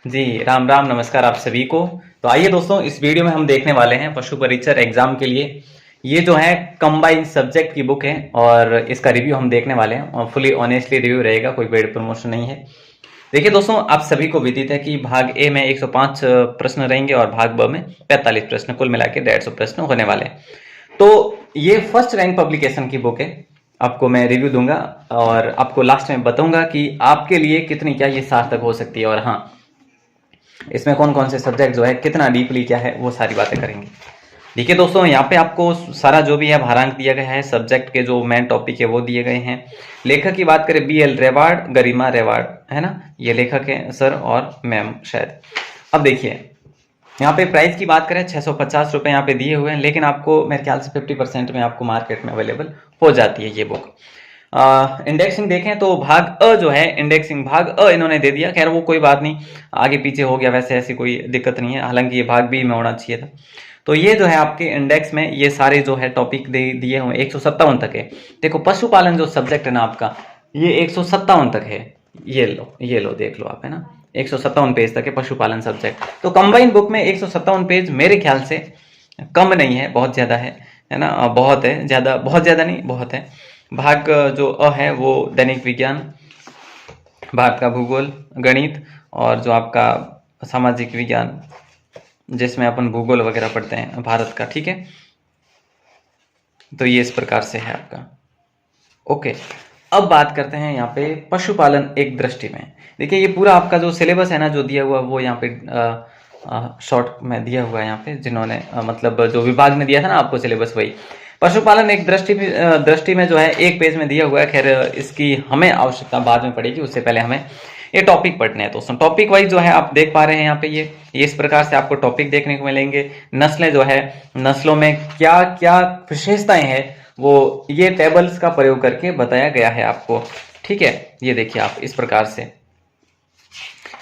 जी राम राम, नमस्कार आप सभी को। तो आइए दोस्तों, इस वीडियो में हम देखने वाले हैं पशु परीक्षर एग्जाम के लिए ये जो है कंबाइन सब्जेक्ट की बुक है और इसका रिव्यू हम देखने वाले हैं और फुली ऑनेस्टली रिव्यू रहेगा, कोई पेड प्रमोशन नहीं है। देखिए दोस्तों, आप सभी को विदित है कि भाग ए में 105 प्रश्न रहेंगे और भाग ब में 45 प्रश्न, कुल मिला के 150 प्रश्न होने वाले हैं। तो ये फर्स्ट रैंक पब्लिकेशन की बुक है। आपको मैं रिव्यू दूंगा और आपको लास्ट में बताऊंगा कि आपके लिए कितनी क्या ये सार्थक हो सकती है, और हाँ, इसमें कौन कौन से सब्जेक्ट जो है कितना डीपली क्या है वो सारी बातें करेंगे। देखिए दोस्तों, यहाँ पे आपको सारा जो भी है भारांक दिया गया है, सब्जेक्ट के जो मेन टॉपिक है वो दिए गए हैं। लेखक की बात करें BL रेवाड, गरिमा रेवाड, है ना, ये लेखक है सर और मैम शायद। अब देखिए यहाँ पे प्राइस की बात करें 650 रुपये यहाँ पे दिए हुए हैं, लेकिन आपको मेरे ख्याल से 50% में आपको मार्केट में अवेलेबल हो जाती है ये बुक। इंडेक्सिंग देखें तो भाग अ जो है, इंडेक्सिंग भाग अ इन्होंने दे दिया। खैर वो कोई बात नहीं, आगे पीछे हो गया, वैसे ऐसी कोई दिक्कत नहीं है, हालांकि ये भाग बी में होना चाहिए था। तो ये जो है आपके इंडेक्स में ये सारे जो है टॉपिक दे दिए हुए 157 तक है। देखो पशुपालन जो सब्जेक्ट है ना आपका, ये 157 तक है। ये लो देख लो आप, है ना, 157 पेज तक है पशुपालन सब्जेक्ट। तो कंबाइन बुक में 157 पेज मेरे ख्याल से कम नहीं है, बहुत ज्यादा है ना, बहुत है, ज्यादा, बहुत ज्यादा नहीं, बहुत है। भाग जो अ है वो दैनिक विज्ञान, भारत का भूगोल, गणित और जो आपका सामाजिक विज्ञान जिसमें अपन भूगोल वगैरह पढ़ते हैं भारत का, ठीक है। तो ये इस प्रकार से है आपका। ओके, अब बात करते हैं यहाँ पे पशुपालन एक दृष्टि में। देखिए ये पूरा आपका जो सिलेबस है ना जो दिया हुआ, वो यहाँ पे शॉर्ट में दिया हुआ है यहाँ पे, जिन्होंने मतलब जो विभाग ने दिया था ना आपको सिलेबस, वही पशुपालन एक दृष्टि में जो है एक पेज में दिया हुआ है। खैर इसकी हमें आवश्यकता बाद में पड़ेगी, उससे पहले हमें ये टॉपिक पढ़ने हैं दोस्तों। टॉपिक वाइज जो है आप देख पा रहे हैं यहाँ पे ये इस प्रकार से आपको टॉपिक देखने को मिलेंगे। नस्लें जो है, नस्लों में क्या क्या विशेषताएं हैं वो ये टेबल्स का प्रयोग करके बताया गया है आपको, ठीक है। ये देखिए आप इस प्रकार से।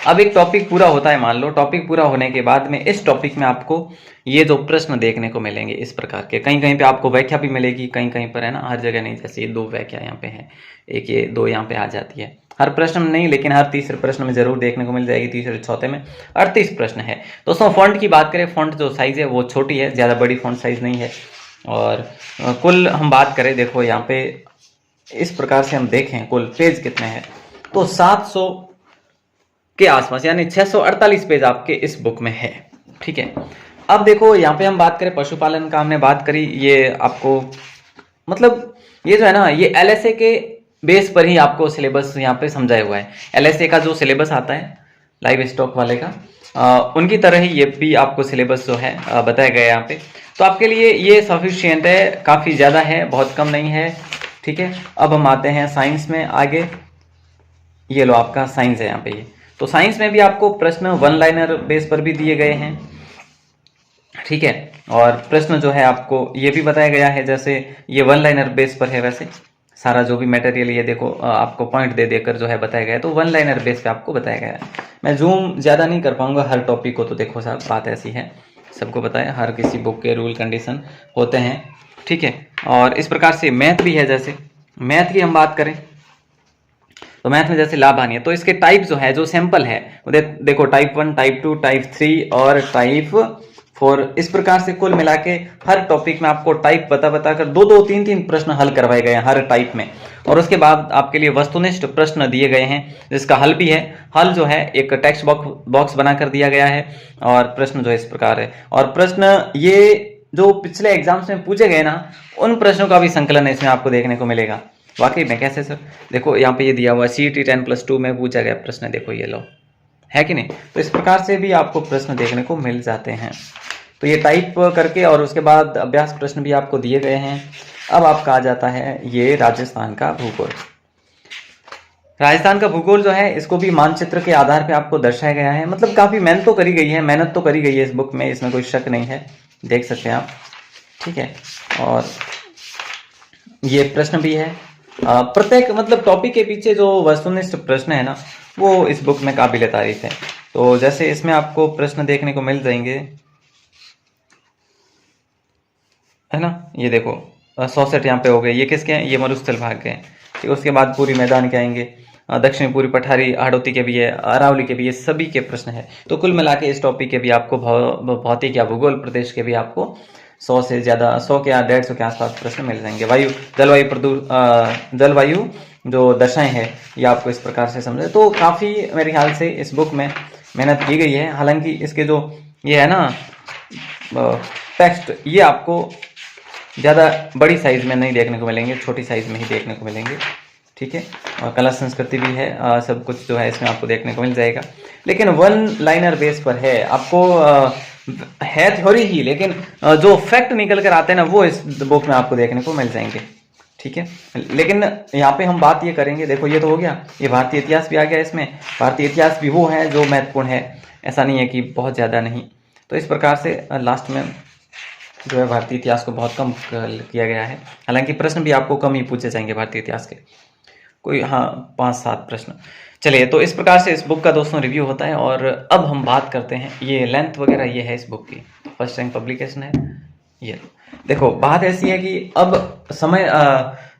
अब एक टॉपिक पूरा होता है, मान लो टॉपिक पूरा होने के बाद में इस टॉपिक में आपको ये जो प्रश्न देखने को मिलेंगे इस प्रकार के, कहीं कहीं पे आपको व्याख्या भी मिलेगी, कहीं कहीं पर, है ना, हर जगह नहीं। जैसे ये 2 व्याख्या यहाँ पे है, एक ये 2 यहाँ पे आ जाती है, हर प्रश्न में नहीं लेकिन हर तीसरे प्रश्न में जरूर देखने को मिल जाएगी। तीसरे चौथे में 38 प्रश्न है दोस्तों। फॉन्ट की बात करें, फॉन्ट जो साइज है वो छोटी है, ज्यादा बड़ी फॉन्ट साइज नहीं है। और कुल हम बात करें, देखो यहाँ पे इस प्रकार से हम देखें कुल पेज कितने हैं, तो 700 के आसपास, यानी 648 पेज आपके इस बुक में है, ठीक है। अब देखो यहाँ पे हम बात करें पशुपालन का, हमने बात करी, ये आपको मतलब ये जो है ना, ये LSA के बेस पर ही आपको सिलेबस यहाँ पे समझाया हुआ है। LSA का जो सिलेबस आता है लाइव स्टॉक वाले का, उनकी तरह ही ये भी आपको सिलेबस जो है बताया गया है यहाँ पे। तो आपके लिए ये सफिशियंट है, काफ़ी ज़्यादा है, बहुत कम नहीं है, ठीक है। अब हम आते हैं साइंस में आगे। ये लो आपका साइंस है यहाँ पे ये। तो साइंस में भी आपको प्रश्न 1 लाइनर बेस पर भी दिए गए हैं, ठीक है। और प्रश्न जो है आपको ये भी बताया गया है, जैसे ये 1 लाइनर बेस पर है, वैसे सारा जो भी मटेरियल ये देखो आपको पॉइंट दे देकर जो है बताया गया है, तो 1 लाइनर बेस पे आपको बताया गया है। मैं जूम ज्यादा नहीं कर पाऊंगा हर टॉपिक को, तो देखो साहब बात ऐसी है, सबको बताया, हर किसी बुक के रूल कंडीशन होते हैं, ठीक है। और इस प्रकार से मैथ भी है, जैसे मैथ की हम बात करें तो मैथ में जैसे लाभ हानि है, तो इसके टाइप जो है, जो सैंपल है वो देखो, टाइप 1, टाइप 2, टाइप 3 और टाइप 4, इस प्रकार से कुल मिला के हर टॉपिक में आपको टाइप बता कर 2-2, 3-3 प्रश्न हल करवाए गए हैं हर टाइप में। और उसके बाद आपके लिए वस्तुनिष्ठ प्रश्न दिए गए हैं, जिसका हल भी है। हल जो है एक टेक्स्ट बॉक्स बनाकर दिया गया है, और प्रश्न जो है इस प्रकार है। और प्रश्न ये जो पिछले एग्जाम्स में पूछे गए ना, उन प्रश्नों का भी संकलन इसमें आपको देखने को मिलेगा। वाकई में कैसे सर, देखो यहाँ पे ये दिया हुआ CET 10+2 में पूछा गया प्रश्न, देखो ये लो, है कि नहीं। तो इस प्रकार से भी आपको प्रश्न देखने को मिल जाते हैं। तो ये टाइप करके, और उसके बाद अभ्यास प्रश्न भी आपको दिए गए हैं। अब आपका आ जाता है ये राजस्थान का भूगोल। राजस्थान का भूगोल जो है, इसको भी मानचित्र के आधार पे आपको दर्शाया गया है। मतलब काफी मेहनत तो करी गई है, मेहनत तो करी गई है इस बुक में, इसमें कोई शक नहीं है, देख सकते हैं आप, ठीक है। और ये प्रश्न भी है, प्रत्येक मतलब टॉपिक के पीछे जो वस्तुनिष्ठ प्रश्न है ना, वो इस बुक में काबिल तारीफ है। तो जैसे इसमें आपको प्रश्न देखने को मिल जाएंगे, है ना, ये देखो 100 सेट यहाँ पे हो गए, ये किसके हैं, ये मरुस्थल भाग के हैं, ठीक है। उसके बाद पूरी मैदान के आएंगे, दक्षिणी पूर्वी पठारी हाड़ौती के भी है, अरावली के भी है, सभी के प्रश्न है। तो कुल मिला के इस टॉपिक के भी आपको भौतिक या भूगोल प्रदेश के भी आपको 100 से ज़्यादा, 100 के या 150 के आसपास प्रश्न मिल जाएंगे। जलवायु जो दशाएं हैं ये आपको इस प्रकार से समझे। तो काफ़ी मेरे ख्याल से इस बुक में मेहनत की गई है। हालांकि इसके जो ये है ना टेक्स्ट, ये आपको ज़्यादा बड़ी साइज़ में नहीं देखने को मिलेंगे, छोटी साइज़ में ही देखने को मिलेंगे, ठीक है। और कला संस्कृति भी है, सब कुछ जो है इसमें आपको देखने को मिल जाएगा। लेकिन वन लाइनर बेस पर है, आपको है थ्योरी ही, लेकिन जो फैक्ट निकल कर आते हैं ना वो इस बुक में आपको देखने को मिल जाएंगे, ठीक है। लेकिन यहाँ पे हम बात ये करेंगे, देखो ये तो हो गया, ये भारतीय इतिहास भी आ गया इसमें। भारतीय इतिहास भी वो है जो महत्वपूर्ण है, ऐसा नहीं है कि बहुत ज़्यादा नहीं। तो इस प्रकार से लास्ट में जो है भारतीय इतिहास को बहुत कम किया गया है। हालांकि प्रश्न भी आपको कम ही पूछे जाएंगे भारतीय इतिहास के, कोई 5-7 प्रश्न। चलिए, तो इस प्रकार से इस बुक का दोस्तों रिव्यू होता है। और अब हम बात करते हैं, ये लेंथ वगैरह ये है इस बुक की, फर्स्ट रैंक पब्लिकेशन है ये। देखो बात ऐसी है कि अब समय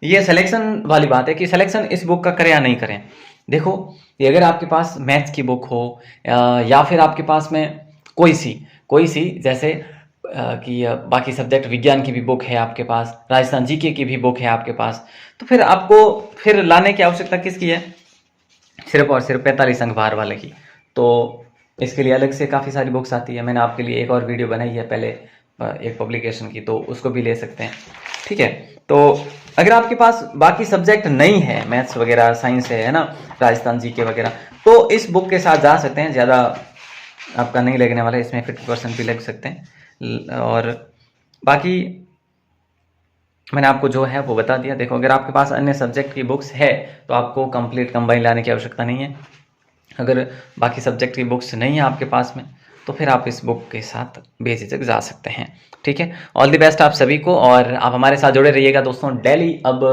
ये सिलेक्शन वाली बात है कि सिलेक्शन इस बुक का करें या नहीं करें। देखो ये अगर आपके पास मैथ्स की बुक हो या फिर आपके पास में कोई सी जैसे कि बाकी सब्जेक्ट, विज्ञान की भी बुक है आपके पास, राजस्थान जीके की भी बुक है आपके पास, तो फिर आपको फिर लाने की आवश्यकता किसकी है? सिर्फ और सिर्फ 45 अंक भार वाले की। तो इसके लिए अलग से काफ़ी सारी बुक्स आती है। मैंने आपके लिए एक और वीडियो बनाई है पहले एक पब्लिकेशन की, तो उसको भी ले सकते हैं, ठीक है। तो अगर आपके पास बाकी सब्जेक्ट नहीं है, मैथ्स वगैरह, साइंस है ना, राजस्थान जीके वगैरह, तो इस बुक के साथ जा सकते हैं। ज़्यादा आपका नहीं लगने वाला है, इसमें 50% भी लग सकते हैं। और बाकी मैंने आपको जो है वो बता दिया। देखो अगर आपके पास अन्य सब्जेक्ट की बुक्स है तो आपको कंप्लीट कंबाइन लाने की आवश्यकता नहीं है। अगर बाकी सब्जेक्ट की बुक्स नहीं है आपके पास में तो फिर आप इस बुक के साथ बेझिझक जा सकते हैं, ठीक है। ऑल द बेस्ट आप सभी को, और आप हमारे साथ जुड़े रहिएगा दोस्तों। डेली अब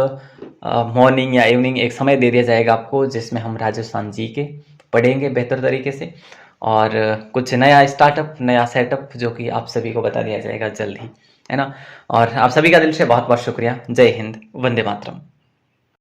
मॉर्निंग या इवनिंग एक समय दे दिया जाएगा आपको, जिसमें हम राजस्थान जी के पढ़ेंगे बेहतर तरीके से, और कुछ नया स्टार्टअप, नया सेटअप जो कि आप सभी को बता दिया जाएगा जल्द ही, है ना। और आप सभी का दिल से बहुत बहुत शुक्रिया। जय हिंद, वंदे मातरम।